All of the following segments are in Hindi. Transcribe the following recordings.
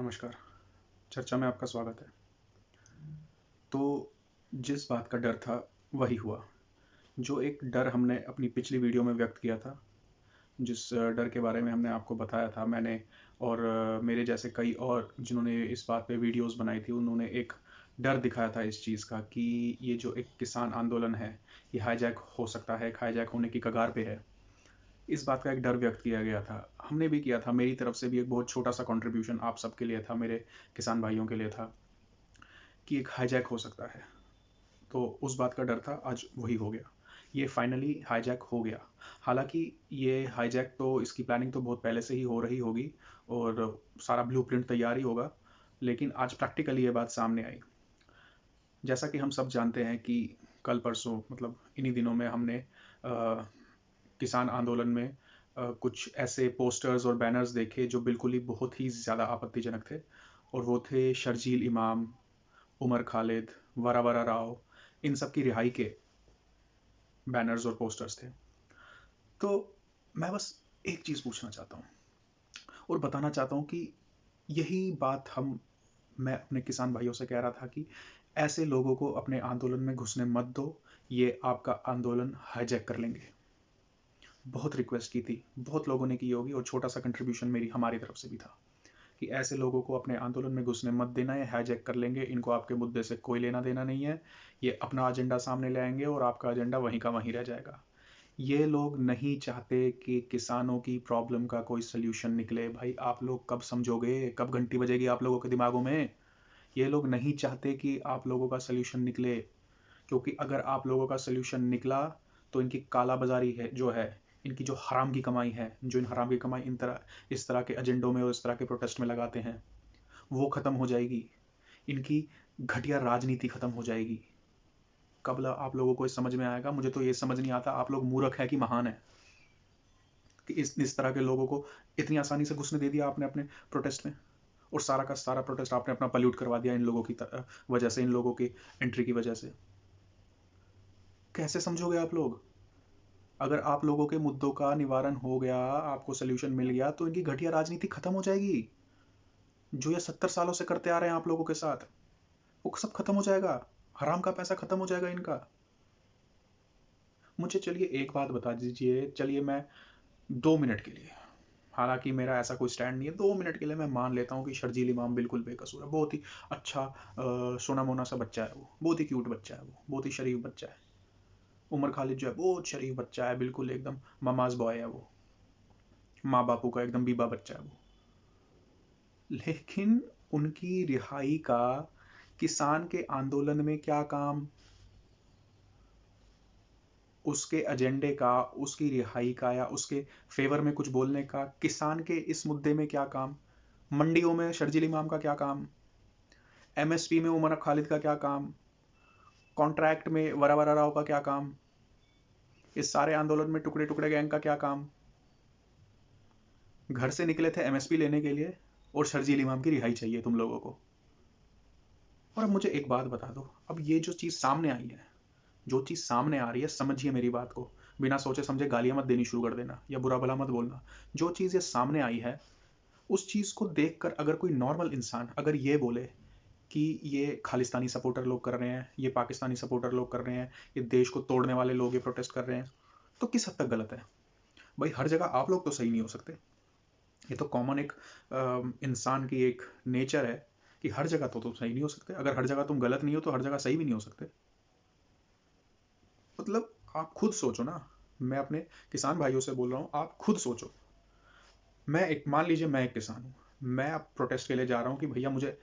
नमस्कार। चर्चा में आपका स्वागत है। तो जिस बात का डर था वही हुआ। जो एक डर हमने अपनी पिछली वीडियो में व्यक्त किया था, जिस डर के बारे में हमने आपको बताया था मैंने और मेरे जैसे कई और जिन्होंने इस बात पे वीडियोज़ बनाई थी, उन्होंने एक डर दिखाया था इस चीज़ का कि ये जो एक किसान आंदोलन है, ये हाईजैक हो सकता है, हाईजैक होने की कगार पे है। इस बात का एक डर व्यक्त किया गया था। हमने भी किया था, मेरी तरफ से भी एक बहुत छोटा-सा कंट्रीब्यूशन आप सबके लिए था, मेरे किसान भाइयों के लिए था कि एक हाईजैक हो सकता है। तो उस बात का डर था, आज वही हो गया। ये फाइनली हाईजैक हो गया। हालाँकि ये हाईजैक तो इसकी प्लानिंग तो बहुत पहले से ही हो रही होगी और सारा ब्लूप्रिंट तैयार ही होगा, लेकिन आज प्रैक्टिकली ये बात सामने आई। जैसा कि हम सब जानते हैं कि कल-परसों मतलब इन्हीं दिनों में हमने किसान आंदोलन में कुछ ऐसे पोस्टर्स और बैनर्स देखे जो बिल्कुल ही बहुत ही ज़्यादा आपत्तिजनक थे और वो थे शर्जील इमाम, उमर खालिद, वरा राव, इन सब की रिहाई के बैनर्स और पोस्टर्स थे। तो मैं बस एक चीज़ पूछना चाहता हूँ और बताना चाहता हूँ कि यही बात मैं अपने किसान भाइयों से कह रहा था कि ऐसे लोगों को अपने आंदोलन में घुसने मत दो, ये आपका आंदोलन हाईजैक कर लेंगे। बहुत रिक्वेस्ट की थी, बहुत लोगों ने की होगी और छोटा-सा कंट्रीब्यूशन हमारी तरफ से भी था कि ऐसे लोगों को अपने आंदोलन में घुसने मत देना, ये हाईजैक कर लेंगे, इनको आपके मुद्दे से कोई लेना-देना नहीं है। ये अपना एजेंडा सामने ले आएँगे और आपका एजेंडा वहीं का वहीं रह जाएगा। ये लोग नहीं चाहते कि किसानों की प्रॉब्लम का कोई सॉल्यूशन निकले। भाई आप लोग कब समझोगे? कब घंटी बजेगी आप लोगों के दिमागों में? ये लोग नहीं चाहते कि आप लोगों का सॉल्यूशन निकले, क्योंकि अगर आप लोगों का सॉल्यूशन निकला तो इनकी काला बाजारी है जो है, इनकी जो हराम की कमाई है, जो इन हराम की कमाई इस तरह के एजेंडों में और इस तरह के प्रोटेस्ट में लगाते हैं, वो खत्म हो जाएगी। इनकी घटिया राजनीति खत्म हो जाएगी। कब आप लोगों को समझ में आएगा? मुझे तो ये समझ नहीं आता आप लोग मूर्ख है कि महान है कि इस तरह के लोगों को इतनी आसानी से घुसने दे दिया आपने अपने प्रोटेस्ट में और सारा का सारा प्रोटेस्ट आपने अपना पल्यूट करवा दिया इन लोगों की वजह से, इन लोगों की एंट्री की वजह से। कैसे समझोगे आप लोग? अगर आप लोगों के मुद्दों का निवारण हो गया, आपको सॉल्यूशन मिल गया, तो इनकी घटिया राजनीति खत्म हो जाएगी। जो ये 70 सालों से करते आ रहे हैं आप लोगों के साथ, वो सब खत्म हो जाएगा। हराम का पैसा खत्म हो जाएगा इनका। मुझे चलिए एक बात बता दीजिए, चलिए मैं 2 मिनट के लिए, हालांकि मेरा ऐसा कोई स्टैंड नहीं है, 2 मिनट के लिए मैं मान लेता हूँ कि शर्जील इमाम बिल्कुल बेकसूर है। बहुत ही अच्छा सोना मोना सा बच्चा है वो, बहुत ही क्यूट बच्चा है वो, बहुत ही शरीफ बच्चा है। उमर खालिद जो है बहुत शरीफ बच्चा है, बिल्कुल एकदम ममाज बॉय है वो, माँ बापू का एकदम बीबा बच्चा है वो। लेकिन उनकी रिहाई का किसान के आंदोलन में क्या काम? उसके एजेंडे का, उसकी रिहाई का या उसके फेवर में कुछ बोलने का किसान के इस मुद्दे में क्या काम? मंडियों में शर्जील इमाम का क्या काम? एमएसपी में उमर खालिद का क्या काम? कॉन्ट्रैक्ट में वरा राव का क्या काम? इस सारे आंदोलन में टुकड़े टुकड़े गैंग का क्या काम? घर से निकले थे एमएसपी लेने के लिए और शर्जील इमाम की रिहाई चाहिए तुम लोगों को। और अब मुझे एक बात बता दो, अब ये जो चीज़ सामने आई है, जो चीज़ सामने आ रही है, समझिए मेरी बात को, बिना सोचे समझे गालियां मत देनी शुरू कर देना या बुरा भला मत बोलना। जो चीज़ ये सामने आई है, उस चीज़ को देखकर अगर कोई नॉर्मल इंसान अगर ये बोले कि ये खालिस्तानी सपोर्टर लोग कर रहे हैं, ये पाकिस्तानी सपोर्टर लोग कर रहे हैं, ये देश को तोड़ने वाले लोग ये प्रोटेस्ट कर रहे हैं, तो किस हद तक गलत है? भाई हर जगह आप लोग तो सही नहीं हो सकते। ये तो कॉमन एक इंसान की एक नेचर है कि हर जगह तो तुम सही नहीं हो सकते। अगर हर जगह तुम गलत नहीं हो तो हर जगह सही भी नहीं हो सकते। मतलब आप खुद सोचो ना, मैं अपने किसान भाइयों से बोल रहा हूँ, आप खुद सोचो। मैं एक मान लीजिए मैं एक किसान हूँ, मैं अब प्रोटेस्ट के लिए जा रहा हूँ कि भैया मुझे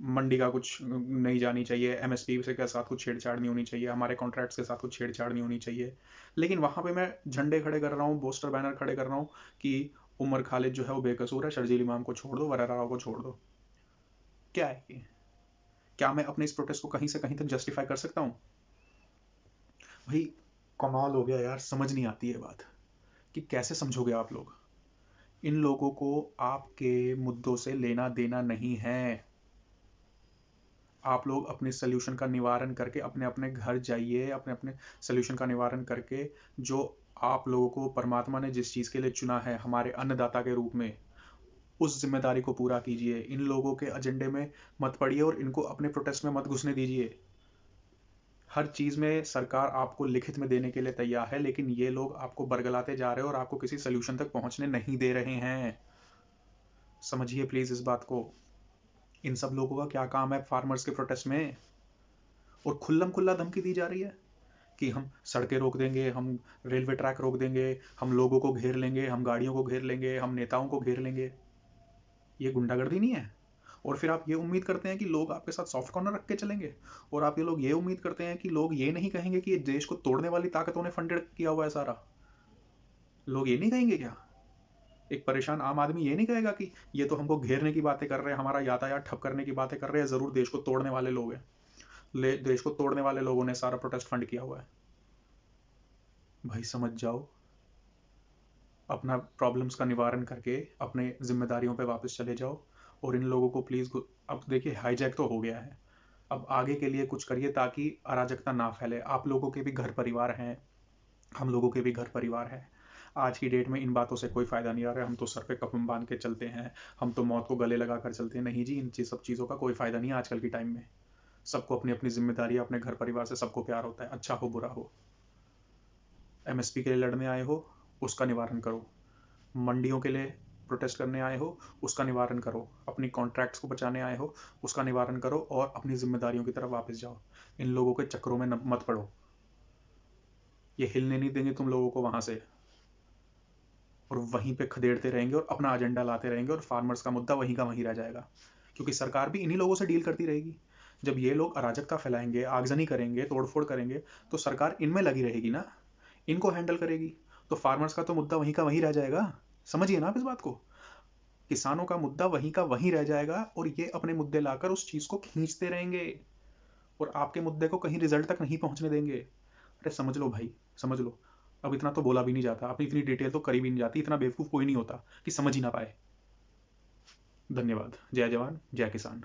मंडी का कुछ नहीं जानी चाहिए, एमएसपी से के साथ कुछ छेड़छाड़ नहीं होनी चाहिए, हमारे कॉन्ट्रैक्ट्स के साथ कुछ छेड़छाड़ नहीं होनी चाहिए। लेकिन वहाँ पे मैं झंडे खड़े कर रहा हूँ, पोस्टर बैनर खड़े कर रहा हूँ कि उमर खालिद जो है वो बेकसूर है, शर्जील इमाम को छोड़ दो, वरा राव को छोड़ दो। क्या है ये? क्या मैं अपने इस प्रोटेस्ट को कहीं से कहीं तक जस्टिफाई कर सकता हूँ? भाई कमाल हो गया यार, समझ नहीं आती है बात कि कैसे समझोगे आप लोग। इन लोगों को आपके मुद्दों से लेना देना नहीं है। आप लोग अपने सॉल्यूशन का निवारण करके अपने अपने घर जाइए, अपने अपने सॉल्यूशन का निवारण करके, जो आप लोगों को परमात्मा ने जिस चीज़ के लिए चुना है हमारे अन्नदाता के रूप में, उस जिम्मेदारी को पूरा कीजिए। इन लोगों के एजेंडे में मत पड़िए और इनको अपने प्रोटेस्ट में मत घुसने दीजिए। हर चीज़ में सरकार आपको लिखित में देने के लिए तैयार है, लेकिन ये लोग आपको बरगलाते जा रहे हैं और आपको किसी सोल्यूशन तक पहुंचने नहीं दे रहे हैं। समझिए प्लीज इस बात को। इन सब लोगों का क्या काम है फार्मर्स के प्रोटेस्ट में? और खुल्लम खुल्ला धमकी दी जा रही है कि हम सड़कें रोक देंगे, हम रेलवे ट्रैक रोक देंगे, हम लोगों को घेर लेंगे, हम गाड़ियों को घेर लेंगे, हम नेताओं को घेर लेंगे। ये गुंडागर्दी नहीं है? और फिर आप ये उम्मीद करते हैं कि लोग आपके साथ सॉफ्ट कॉर्नर रख के चलेंगे? और आप ये लोग ये उम्मीद करते हैं कि लोग ये नहीं कहेंगे कि ये देश को तोड़ने वाली ताकतों ने फंडेड किया हुआ है सारा? लोग ये नहीं कहेंगे क्या? एक परेशान आम आदमी ये नहीं कहेगा कि ये तो हमको घेरने की बातें कर रहे हैं, हमारा यातायात ठप करने की बातें कर रहे हैं, जरूर देश को तोड़ने वाले लोग हैं, देश को तोड़ने वाले लोगों ने सारा प्रोटेस्ट फंड किया हुआ है? भाई समझ जाओ, अपना प्रॉब्लम्स का निवारण करके अपने जिम्मेदारियों पे वापस चले जाओ। और इन लोगों को प्लीज, अब देखिए हाईजैक तो हो गया है, अब आगे के लिए कुछ करिए ताकि अराजकता ना फैले। आप लोगों के भी घर परिवार हैं, हम लोगों के भी घर परिवार हैं। आज की डेट में इन बातों से कोई फायदा नहीं आ रहा है। हम तो सर पे कफन बांध के चलते हैं, हम तो मौत को गले लगा कर चलते हैं। नहीं जी, इन सब चीज़ों का कोई फायदा नहीं है आजकल की टाइम में। सबको अपनी अपनी जिम्मेदारी, अपने घर परिवार से सबको प्यार होता है, अच्छा हो बुरा हो। एमएसपी के लिए लड़ने आए हो, उसका निवारण करो। मंडियों के लिए प्रोटेस्ट करने आए हो, उसका निवारण करो। अपनी कॉन्ट्रैक्ट्स को बचाने आए हो, उसका निवारण करो और अपनी जिम्मेदारियों की तरफ वापस जाओ। इन लोगों के चक्करों में मत पड़ो, ये हिलने नहीं देंगे तुम लोगों को वहां से, और वहीं पे खदेड़ते रहेंगे और अपना एजेंडा लाते रहेंगे और फार्मर्स का मुद्दा वहीं का वहीं रह जाएगा। क्योंकि सरकार भी इन्हीं लोगों से डील करती रहेगी। जब ये लोग अराजकता फैलाएंगे, आगजनी करेंगे, तोड़फोड़ करेंगे, तो सरकार इनमें लगी रहेगी ना, इनको हैंडल करेगी। तो फार्मर्स का तो मुद्दा वहीं का वहीं रह जाएगा। समझिए ना आप इस बात को। किसानों का मुद्दा वहीं का वहीं रह जाएगा और ये अपने मुद्दे लाकर उस चीज को खींचते रहेंगे और आपके मुद्दे को कहीं रिजल्ट तक नहीं पहुंचने देंगे। अरे समझ लो भाई, समझ लो। अब इतना तो बोला भी नहीं जाता, अपनी इतनी डिटेल तो करी भी नहीं जाती, इतना बेवकूफ कोई नहीं होता कि समझ ही ना पाए। धन्यवाद। जय जवान जय किसान।